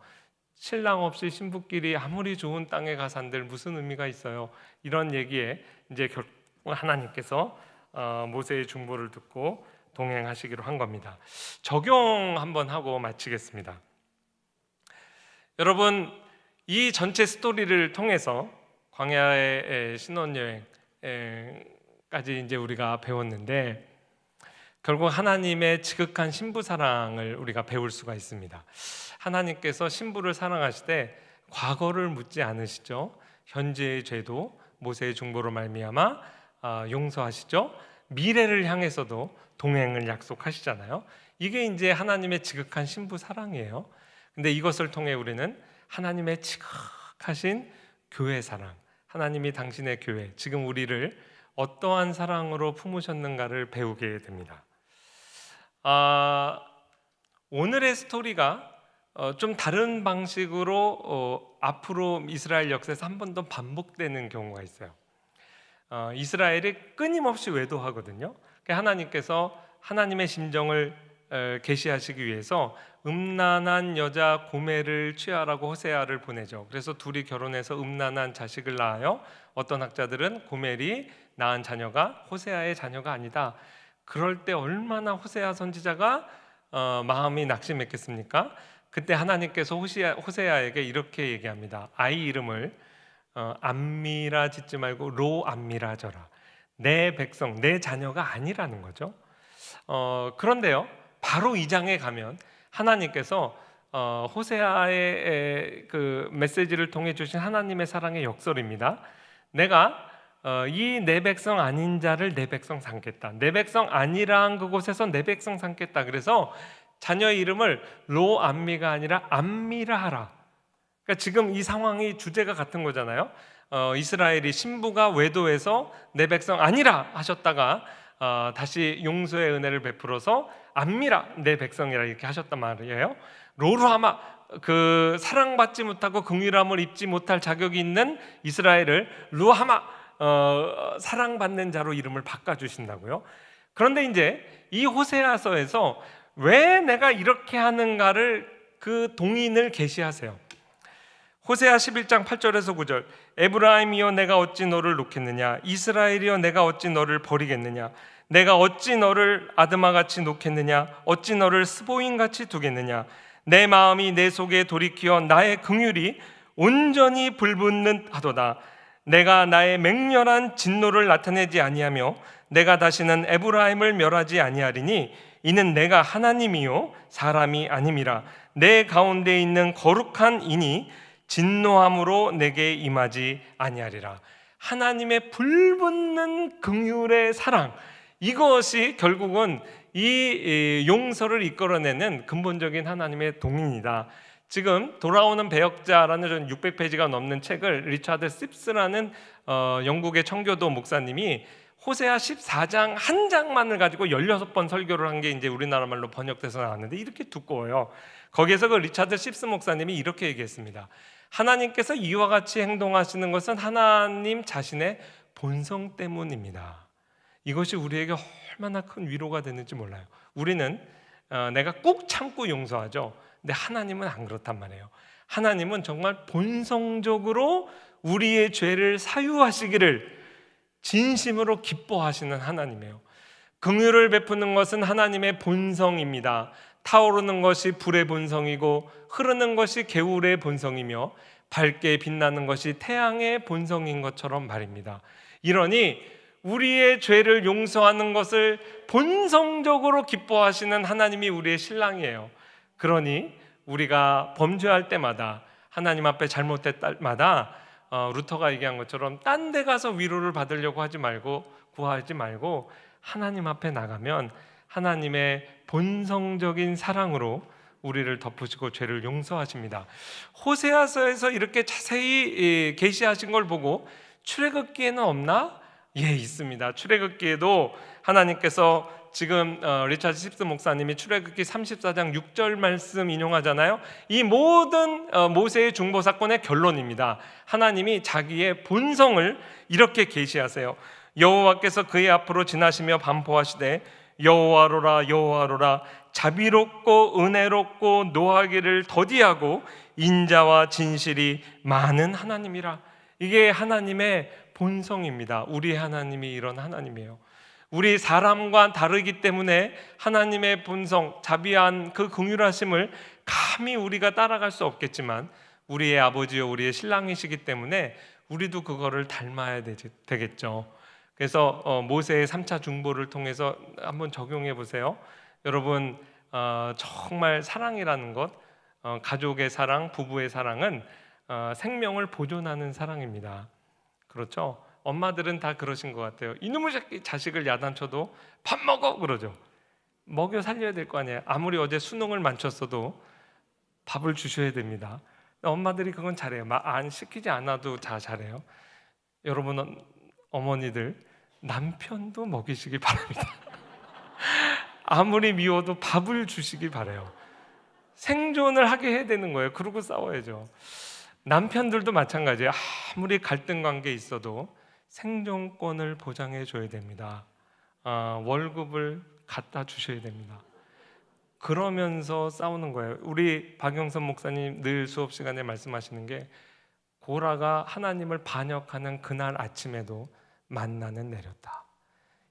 신랑 없이 신부끼리 아무리 좋은 땅에 가산들 무슨 의미가 있어요? 이런 얘기에 이제 결국 하나님께서 모세의 중보를 듣고 동행하시기로 한 겁니다. 적용 한번 하고 마치겠습니다. 여러분, 이 전체 스토리를 통해서 광야의 신혼여행까지 이제 우리가 배웠는데 결국 하나님의 지극한 신부 사랑을 우리가 배울 수가 있습니다. 하나님께서 신부를 사랑하시되 과거를 묻지 않으시죠. 현재의 죄도 모세의 중보로 말미암아 용서하시죠. 미래를 향해서도 동행을 약속하시잖아요. 이게 이제 하나님의 지극한 신부 사랑이에요. 근데 이것을 통해 우리는 하나님의 지극하신 교회 사랑, 하나님이 당신의 교회, 지금 우리를 어떠한 사랑으로 품으셨는가를 배우게 됩니다. 오늘의 스토리가 좀 다른 방식으로 앞으로 이스라엘 역사에서 한 번 더 반복되는 경우가 있어요. 이스라엘이 끊임없이 외도하거든요. 하나님께서 하나님의 심정을 계시하시기 위해서 음란한 여자 고멜을 취하라고 호세아를 보내죠. 그래서 둘이 결혼해서 음란한 자식을 낳아요. 어떤 학자들은 고멜이 낳은 자녀가 호세아의 자녀가 아니다. 그럴 때 얼마나 호세아 선지자가 마음이 낙심했겠습니까? 그때 하나님께서 호세아에게 이렇게 얘기합니다. 아이 이름을 암미라 짓지 말고 로암미라 져라. 내 백성, 내 자녀가 아니라는 거죠. 그런데요, 바로 2장에 가면 하나님께서 호세아의 그 메시지를 통해 주신 하나님의 사랑의 역설입니다. 내가 이 내 백성 아닌 자를 내 백성 삼겠다. 내 백성 아니란 그곳에서 내 백성 삼겠다. 그래서 자녀의 이름을 로암미가 아니라 암미라 하라. 그러니까 지금 이 상황이 주제가 같은 거잖아요. 이스라엘이 신부가 외도해서 내 백성 아니라 하셨다가 다시 용서의 은혜를 베풀어서 암미라 내 백성이라 이렇게 하셨단 말이에요. 로루하마 그 사랑받지 못하고 긍휼함을 입지 못할 자격이 있는 이스라엘을 루하마 사랑받는 자로 이름을 바꿔주신다고요. 그런데 이제 이 호세아서에서 왜 내가 이렇게 하는가를 그 동인을 계시하세요. 호세아 11장 8절에서 9절 에브라임이여 내가 어찌 너를 놓겠느냐 이스라엘이여 내가 어찌 너를 버리겠느냐 내가 어찌 너를 아드마같이 놓겠느냐? 어찌 너를 스보인같이 두겠느냐? 내 마음이 내 속에 돌이키어 나의 긍휼이 온전히 불붙는 하도다. 내가 나의 맹렬한 진노를 나타내지 아니하며 내가 다시는 에브라임을 멸하지 아니하리니 이는 내가 하나님이요 사람이 아님이라. 내 가운데 있는 거룩한 이니 진노함으로 내게 임하지 아니하리라. 하나님의 불붙는 긍휼의 사랑, 이것이 결국은 이 용서를 이끌어내는 근본적인 하나님의 동인이다. 지금 돌아오는 배역자라는 600페이지가 넘는 책을 리차드 씹스라는 영국의 청교도 목사님이 호세아 14장 한 장만을 가지고 16번 설교를 한 게 이제 우리나라 말로 번역돼서 나왔는데 이렇게 두꺼워요. 거기에서 그 리차드 씹스 목사님이 이렇게 얘기했습니다. 하나님께서 이와 같이 행동하시는 것은 하나님 자신의 본성 때문입니다. 이것이 우리에게 얼마나 큰 위로가 되는지 몰라요. 우리는 내가 꾹 참고 용서하죠. 근데 하나님은 안 그렇단 말이에요. 하나님은 정말 본성적으로 우리의 죄를 사유하시기를 진심으로 기뻐하시는 하나님이에요. 긍휼을 베푸는 것은 하나님의 본성입니다. 타오르는 것이 불의 본성이고 흐르는 것이 개울의 본성이며 밝게 빛나는 것이 태양의 본성인 것처럼 말입니다. 이러니 우리의 죄를 용서하는 것을 본성적으로 기뻐하시는 하나님이 우리의 신랑이에요. 그러니 우리가 범죄할 때마다, 하나님 앞에 잘못될 때마다 루터가 얘기한 것처럼 딴 데 가서 위로를 받으려고 하지 말고, 구하지 말고 하나님 앞에 나가면 하나님의 본성적인 사랑으로 우리를 덮으시고 죄를 용서하십니다. 호세아서에서 이렇게 자세히 계시하신 걸 보고 출애굽기에는 없나? 예, 있습니다. 출애굽기에도 하나님께서 지금 리차드 씹스 목사님이 출애굽기 34장 6절 말씀 인용하잖아요. 이 모든 모세의 중보 사건의 결론입니다. 하나님이 자기의 본성을 이렇게 계시하세요. 여호와께서 그의 앞으로 지나시며 반포하시되 여호와로라 여호와로라 자비롭고 은혜롭고 노하기를 더디하고 인자와 진실이 많은 하나님이라. 이게 하나님의 본성입니다. 우리 하나님이 이런 하나님이에요. 우리 사람과 다르기 때문에 하나님의 본성, 자비한 그 긍휼하심을 감히 우리가 따라갈 수 없겠지만 우리의 아버지요 우리의 신랑이시기 때문에 우리도 그거를 닮아야 되겠죠. 그래서 모세의 3차 중보를 통해서 한번 적용해 보세요. 여러분, 정말 사랑이라는 것, 가족의 사랑, 부부의 사랑은 생명을 보존하는 사랑입니다. 그렇죠? 엄마들은 다 그러신 것 같아요. 이놈의 자식을 야단쳐도 밥 먹어 그러죠. 먹여 살려야 될 거 아니에요. 아무리 어제 수능을 만쳤어도 밥을 주셔야 됩니다. 엄마들이 그건 잘해요. 안 시키지 않아도 잘해요. 여러분 어머니들 남편도 먹이시기 바랍니다. 아무리 미워도 밥을 주시기 바라요. 생존을 하게 해야 되는 거예요. 그러고 싸워야죠. 남편들도 마찬가지예요. 아무리 갈등 관계 있어도 생존권을 보장해 줘야 됩니다. 월급을 갖다 주셔야 됩니다. 그러면서 싸우는 거예요. 우리 박영선 목사님 늘 수업 시간에 말씀하시는 게 고라가 하나님을 반역하는 그날 아침에도 만나는 내렸다.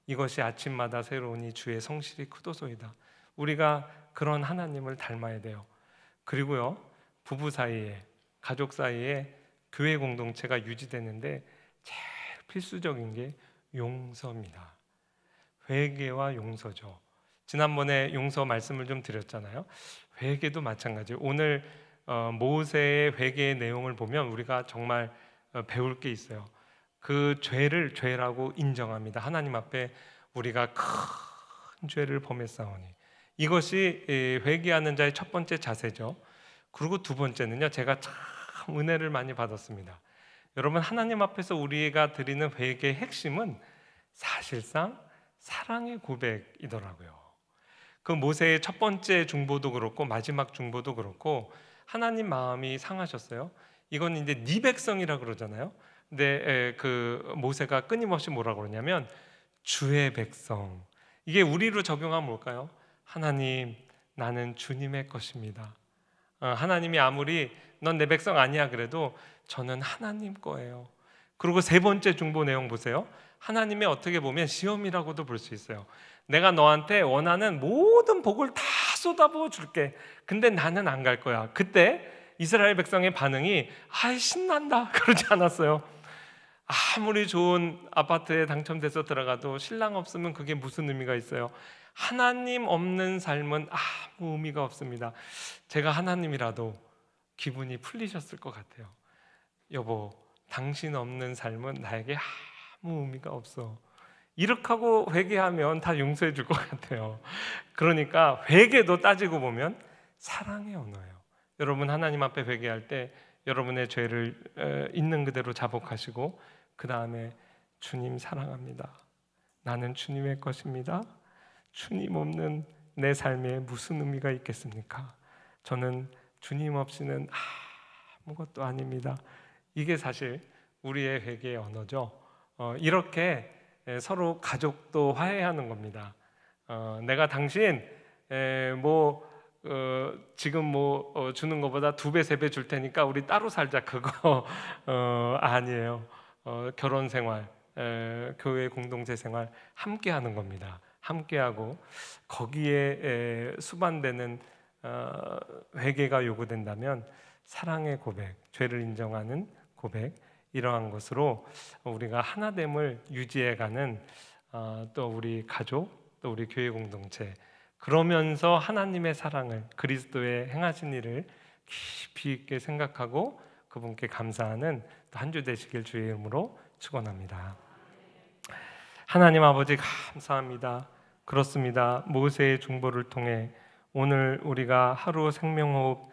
이것이 아침마다 새로우니 주의 성실이 크도소이다. 우리가 그런 하나님을 닮아야 돼요. 그리고요, 부부 사이에, 가족 사이에 교회 공동체가 유지되는데 제일 필수적인 게 용서입니다. 회개와 용서죠. 지난번에 용서 말씀을 좀 드렸잖아요. 회개도 마찬가지예요. 오늘 모세의 회개의 내용을 보면 우리가 정말 배울 게 있어요. 그 죄를 죄라고 인정합니다. 하나님 앞에 우리가 큰 죄를 범했사오니, 이것이 회개하는 자의 첫 번째 자세죠. 그리고 두 번째는요, 제가 참 은혜를 많이 받았습니다. 여러분, 하나님 앞에서 우리가 드리는 회개의 핵심은 사실상 사랑의 고백이더라고요. 그 모세의 첫 번째 중보도 그렇고 마지막 중보도 그렇고 하나님 마음이 상하셨어요. 이건 이제 네 백성이라 그러잖아요. 근데 그 모세가 끊임없이 뭐라 그러냐면 주의 백성. 이게 우리로 적용하면 뭘까요? 하나님, 나는 주님의 것입니다. 하나님이 아무리 넌 내 백성 아니야 그래도 저는 하나님 거예요. 그리고 세 번째 중보 내용 보세요. 하나님의 어떻게 보면 시험이라고도 볼 수 있어요. 내가 너한테 원하는 모든 복을 다 쏟아부어 줄게. 근데 나는 안 갈 거야. 그때 이스라엘 백성의 반응이 아이 신난다 그러지 않았어요. 아무리 좋은 아파트에 당첨돼서 들어가도 신랑 없으면 그게 무슨 의미가 있어요? 하나님 없는 삶은 아무 의미가 없습니다. 제가 하나님이라도 기분이 풀리셨을 것 같아요. 여보, 당신 없는 삶은 나에게 아무 의미가 없어. 이렇게 하고 회개하면 다 용서해 줄 것 같아요. 그러니까 회개도 따지고 보면 사랑의 언어예요. 여러분 하나님 앞에 회개할 때 여러분의 죄를 있는 그대로 자복하시고 그 다음에 주님 사랑합니다. 나는 주님의 것입니다. 주님 없는 내 삶에 무슨 의미가 있겠습니까? 저는 주님 없이는 아무것도 아닙니다. 이게 사실 우리의 회개의 언어죠. 이렇게 서로 가족도 화해하는 겁니다. 내가 당신 지금 주는 것보다 2배, 3배 줄 테니까 우리 따로 살자 그거 아니에요. 결혼 생활, 교회 공동체 생활 함께 하는 겁니다. 함께하고 거기에 수반되는 회개가 요구된다면 사랑의 고백, 죄를 인정하는 고백, 이러한 것으로 우리가 하나됨을 유지해가는 또 우리 가족, 또 우리 교회 공동체, 그러면서 하나님의 사랑을, 그리스도의 행하신 일을 깊이 있게 생각하고 그분께 감사하는 한 주 되시길 주의 이름으로 축원합니다. 하나님 아버지 감사합니다. 그렇습니다. 모세의 중보를 통해 오늘 우리가 하루 생명호흡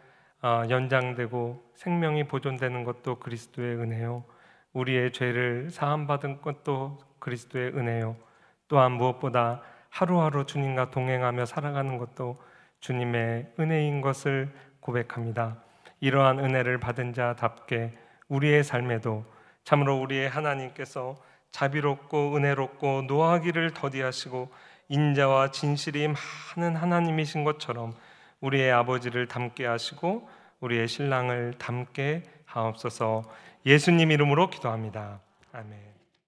연장되고 생명이 보존되는 것도 그리스도의 은혜요, 우리의 죄를 사함받은 것도 그리스도의 은혜요, 또한 무엇보다 하루하루 주님과 동행하며 살아가는 것도 주님의 은혜인 것을 고백합니다. 이러한 은혜를 받은 자답게 우리의 삶에도 참으로 우리의 하나님께서 자비롭고 은혜롭고 노하기를 더디하시고 인자와 진실이 많은 하나님이신 것처럼 우리의 아버지를 닮게 하시고 우리의 신랑을 닮게 하옵소서. 예수님 이름으로 기도합니다. 아멘.